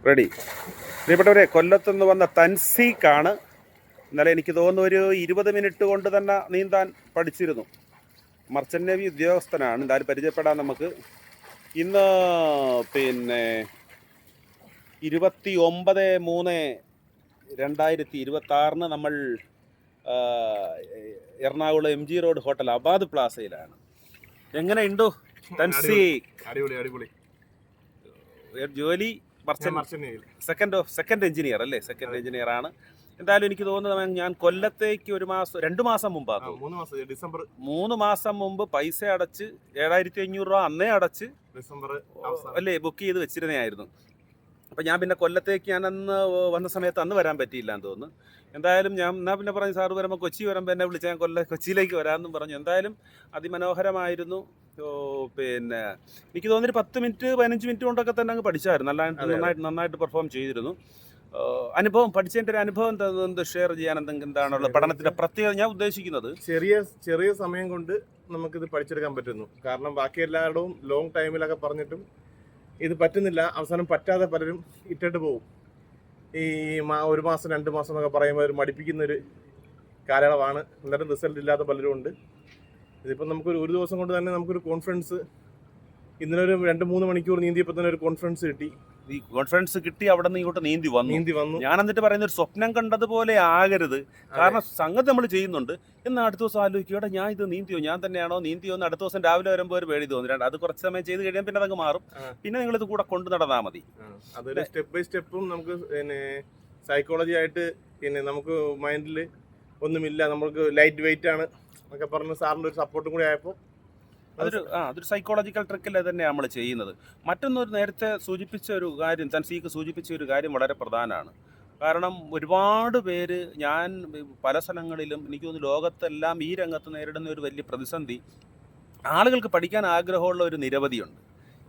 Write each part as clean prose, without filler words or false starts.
Ready. പ്രിയപ്പെട്ടവരെ, കൊല്ലത്തുനിന്ന് വന്ന തൻസീക്കാണ്. ഇന്നലെ എനിക്ക് തോന്നുന്നു ഒരു 20 മിനിറ്റ് കൊണ്ട് തന്നെ നീന്താൻ പഠിച്ചിരുന്നു. മർച്ചൻ്റ് നേവി ഉദ്യോഗസ്ഥനാണ്. എന്തായാലും പരിചയപ്പെടാൻ നമുക്ക്. ഇന്ന് 29/3/2026 നമ്മൾ Ernakulam MG road hotel Abad പ്ലാസയിലാണ്. എങ്ങനെയുണ്ടോ തൻസീക്ക്? അടിപൊളി. ജോലി സെക്കൻഡ് എഞ്ചിനീയർ അല്ലേ? സെക്കൻഡ് എഞ്ചിനീയർ ആണ്. എന്തായാലും എനിക്ക് തോന്നുന്നത് ഞാൻ കൊല്ലത്തേക്ക് 2 മാസം മുമ്പാണ്, 3 മാസം മുമ്പ് പൈസ അടച്ച് 7500 രൂപ അന്നേ അടച്ച് ഡിസംബർ അല്ലേ ബുക്ക് ചെയ്ത് വെച്ചിരുന്നതായിരുന്നു. അപ്പം ഞാൻ പിന്നെ കൊല്ലത്തേക്ക് ഞാൻ അന്ന് വന്ന സമയത്ത് അന്ന് വരാൻ പറ്റിയില്ല എന്ന് തോന്നുന്നു. എന്തായാലും ഞാൻ എന്നാൽ പിന്നെ പറഞ്ഞു, സാറ് വരുമ്പോൾ കൊച്ചി വരുമ്പോൾ എന്നെ വിളിച്ചാൽ കൊച്ചിയിലേക്ക് വരാമെന്നും പറഞ്ഞു. എന്തായാലും അതിമനോഹരമായിരുന്നു. പിന്നെ എനിക്ക് തോന്നുന്നൊരു 10 മിനിറ്റ് 15 മിനിറ്റ് കൊണ്ടൊക്കെ തന്നെ അങ്ങ് പഠിച്ചായിരുന്നു. നന്നായിട്ട് പെർഫോം ചെയ്തിരുന്നു. അനുഭവം, പഠിച്ചതിൻ്റെ ഒരു അനുഭവം എന്താ ഷെയർ ചെയ്യാൻ എന്താണുള്ളത്? പഠനത്തിൻ്റെ പ്രത്യേകത ഞാൻ ഉദ്ദേശിക്കുന്നത് ചെറിയ സമയം കൊണ്ട് നമുക്കിത് പഠിച്ചെടുക്കാൻ പറ്റുന്നു. കാരണം ബാക്കി എല്ലായിടവും ലോങ് ടൈമിലൊക്കെ പറഞ്ഞിട്ടും ഇത് പറ്റുന്നില്ല. അവസാനം പറ്റാതെ പലരും ഇട്ടിട്ട് പോകും. ഈ 1 മാസം 2 മാസം എന്നൊക്കെ പറയുമ്പോൾ ഒരു മടിപ്പിക്കുന്നൊരു കാലയളവാണ്. എന്നിട്ടും റിസൾട്ട് ഇല്ലാത്ത പലരും ഉണ്ട്. ഇതിപ്പോൾ നമുക്കൊരു ദിവസം കൊണ്ട് തന്നെ നമുക്കൊരു കോൺഫിഡൻസ്, ഇന്നലെ ഒരു 2-3 മണിക്കൂർ നീന്തിയപ്പോൾ തന്നെ ഒരു കോൺഫിഡൻസ് കിട്ടി. ഈ കോൺഫിഡൻസ് കിട്ടി അവിടെ നിന്ന് ഇങ്ങോട്ട് നീന്തി വന്നു. ഞാൻ എന്നിട്ട് പറയുന്ന ഒരു സ്വപ്നം കണ്ടതുപോലെ ആകരുത്. കാരണം സംഗതി നമ്മൾ ചെയ്യുന്നുണ്ട് എന്നാൽ അടുത്ത ദിവസം ആലോചിക്കുക, ഞാൻ ഇത് നീന്തിയോ, ഞാൻ തന്നെയാണോ നീന്തിയോ എന്ന് അടുത്ത ദിവസം രാവിലെ വരുമ്പോൾ ഒരു പേടി തോന്നിട്ടുണ്ട്. അത് കുറച്ച് സമയം ചെയ്ത് കഴിയാൻ പിന്നെ അതങ്ങ് മാറും. പിന്നെ നിങ്ങൾ ഇത് കൂടെ കൊണ്ടു നടന്നാൽ മതി. അതൊരു സ്റ്റെപ്പ് ബൈ സ്റ്റെപ്പും നമുക്ക് സൈക്കോളജി ആയിട്ട് നമുക്ക് മൈൻഡിൽ ഒന്നുമില്ല, നമുക്ക് ലൈറ്റ് വെയിറ്റ് ആണ് എന്നൊക്കെ പറഞ്ഞ് സാറിൻ്റെ ഒരു സപ്പോർട്ടും കൂടി ആയപ്പോൾ അതൊരു സൈക്കോളജിക്കൽ ട്രിക്കിൽ തന്നെയാണ് നമ്മൾ ചെയ്യുന്നത്. മറ്റൊന്നൊരു നേരത്തെ സൂചിപ്പിച്ച ഒരു കാര്യം, തൻസീക്ക് സൂചിപ്പിച്ച ഒരു കാര്യം വളരെ പ്രധാനമാണ്. കാരണം ഒരുപാട് പേര്, ഞാൻ പല സ്ഥലങ്ങളിലും എനിക്ക് തോന്നുന്നു ലോകത്തെല്ലാം ഈ രംഗത്ത് നേരിടുന്ന ഒരു വലിയ പ്രതിസന്ധി, ആളുകൾക്ക് പഠിക്കാൻ ആഗ്രഹമുള്ള ഒരു നിരവധിയുണ്ട്.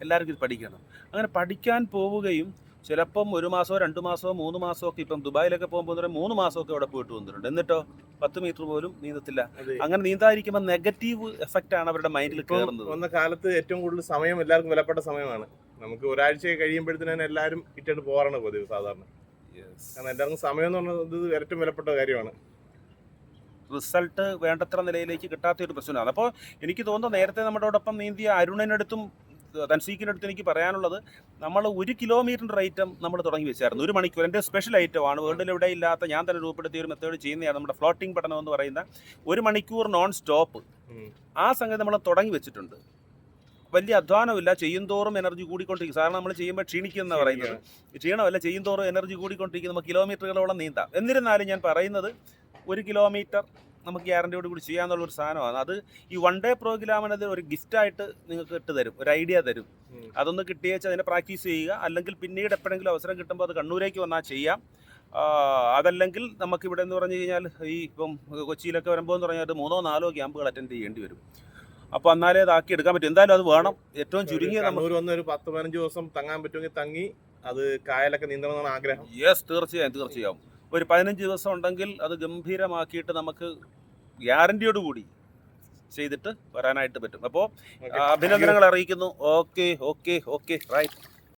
എല്ലാവർക്കും ഇത് പഠിക്കണം. അങ്ങനെ പഠിക്കാൻ പോവുകയും ചിലപ്പം 1 മാസമോ 2 മാസമോ 3 മാസമോ ഒക്കെ, ഇപ്പം ദുബായിലൊക്കെ പോകുമ്പോൾ 3 മാസമൊക്കെ അവിടെ പോയിട്ട് വന്നിട്ടുണ്ട്. എന്നിട്ടോ 10 മീറ്റർ പോലും നീന്തത്തില്ല. അങ്ങനെ നീന്താതിരിക്കുമ്പോൾ നെഗറ്റീവ് എഫക്റ്റ് ആണ് അവരുടെ മൈൻഡിൽ കയറുന്നത്. വന്ന കാലത്ത് ഏറ്റവും കൂടുതൽ സമയം എല്ലാവർക്കും വിലപ്പെട്ട സമയമാണ്. നമുക്ക് ഒരാഴ്ച കഴിയുമ്പോഴത്തേനും എല്ലാവരും ഇട്ടിട്ട് പോകാറാണ് പതിവ് സാധാരണ. കാരണം എല്ലാവർക്കും സമയം എന്ന് പറഞ്ഞത് ഏറ്റവും വിലപ്പെട്ട കാര്യമാണ്. റിസൾട്ട് വേണ്ടത്ര നിലയിലേക്ക് കിട്ടാത്തൊരു പ്രശ്നമാണ്. അപ്പോൾ എനിക്ക് തോന്നുന്നു നേരത്തെ നമ്മളോടൊപ്പം നീന്തിയ അരുണിനടുത്തും തൻസീക്കിനടുത്ത് എനിക്ക് പറയാനുള്ളത്, നമ്മൾ 1 കിലോമീറ്ററിൻ്റെ ഐറ്റം നമ്മൾ തുടങ്ങി വെച്ചായിരുന്നു. 1 മണിക്കൂർ. എൻ്റെ സ്പെഷ്യൽ ഐറ്റമാണ്, വേൾഡിൽ എവിടെ ഇല്ലാത്ത ഞാൻ തന്നെ രൂപപ്പെടുത്തിയ ഒരു മെത്തേഡ് ചെയ്യുന്നതാണ് നമ്മുടെ ഫ്ലോട്ടിംഗ് പഠനം എന്ന് പറയുന്ന 1 മണിക്കൂർ നോൺ സ്റ്റോപ്പ്. ആ സംഗതി നമ്മൾ തുടങ്ങി വെച്ചിട്ടുണ്ട്. വലിയ അധ്വാനമില്ല, ചെയ്യുന്തോറും എനർജി കൂടിക്കൊണ്ടിരിക്കും. സാധാരണ നമ്മൾ ചെയ്യുമ്പോൾ ക്ഷീണിക്കുന്ന പറയുന്നത്, ക്ഷീണമല്ല, ചെയ്യുന്തോറും എനർജി കൂടിക്കൊണ്ടിരിക്കും. നമുക്ക് കിലോമീറ്ററുകളോളം നീന്താം. എന്നിരുന്നാലും ഞാൻ പറയുന്നത് 1 കിലോമീറ്റർ നമുക്ക് ഗ്യാരണ്ടിയോട് കൂടി ചെയ്യാന്നുള്ളൊരു സാധനമാണ്. അത് ഈ 1 ഡേ പ്രോഗ്രാമിനത് ഒരു ഗിഫ്റ്റായിട്ട് നിങ്ങൾക്ക് ഇട്ട് തരും, ഒരു ഐഡിയ തരും. അതൊന്ന് കിട്ടിയേച്ച് അതിനെ പ്രാക്ടീസ് ചെയ്യുക. അല്ലെങ്കിൽ പിന്നീട് എപ്പോഴെങ്കിലും അവസരം കിട്ടുമ്പോൾ അത് കണ്ണൂരേക്ക് വന്നാൽ ചെയ്യാം. അതല്ലെങ്കിൽ നമുക്കിവിടെ എന്ന് പറഞ്ഞു കഴിഞ്ഞാൽ ഈ ഇപ്പം കൊച്ചിയിലൊക്കെ വരുമ്പോൾ എന്ന് പറഞ്ഞാൽ 3-4 ക്യാമ്പുകൾ അറ്റൻഡ് ചെയ്യേണ്ടി വരും. അപ്പോൾ എന്നാലേ അതാക്കി എടുക്കാൻ പറ്റും. എന്തായാലും അത് വേണം. ഏറ്റവും ചുരുങ്ങിയ കണ്ണൂർ വന്ന് ഒരു 10-15 ദിവസം തങ്ങാൻ പറ്റുമെങ്കിൽ തങ്ങി അത് കായലൊക്കെ നീന്തണമെന്നാണ് ആഗ്രഹം. യെസ്, തീർച്ചയായും. ഒരു 15 ദിവസം ഉണ്ടെങ്കിൽ അത് ഗംഭീരമാക്കിയിട്ട് നമുക്ക് ഗ്യാരണ്ടിയോടുകൂടി ചെയ്തിട്ട് വരാനായിട്ട് പറ്റും. അപ്പോൾ അഭിനന്ദനങ്ങൾ അറിയിക്കുന്നു. Okay right.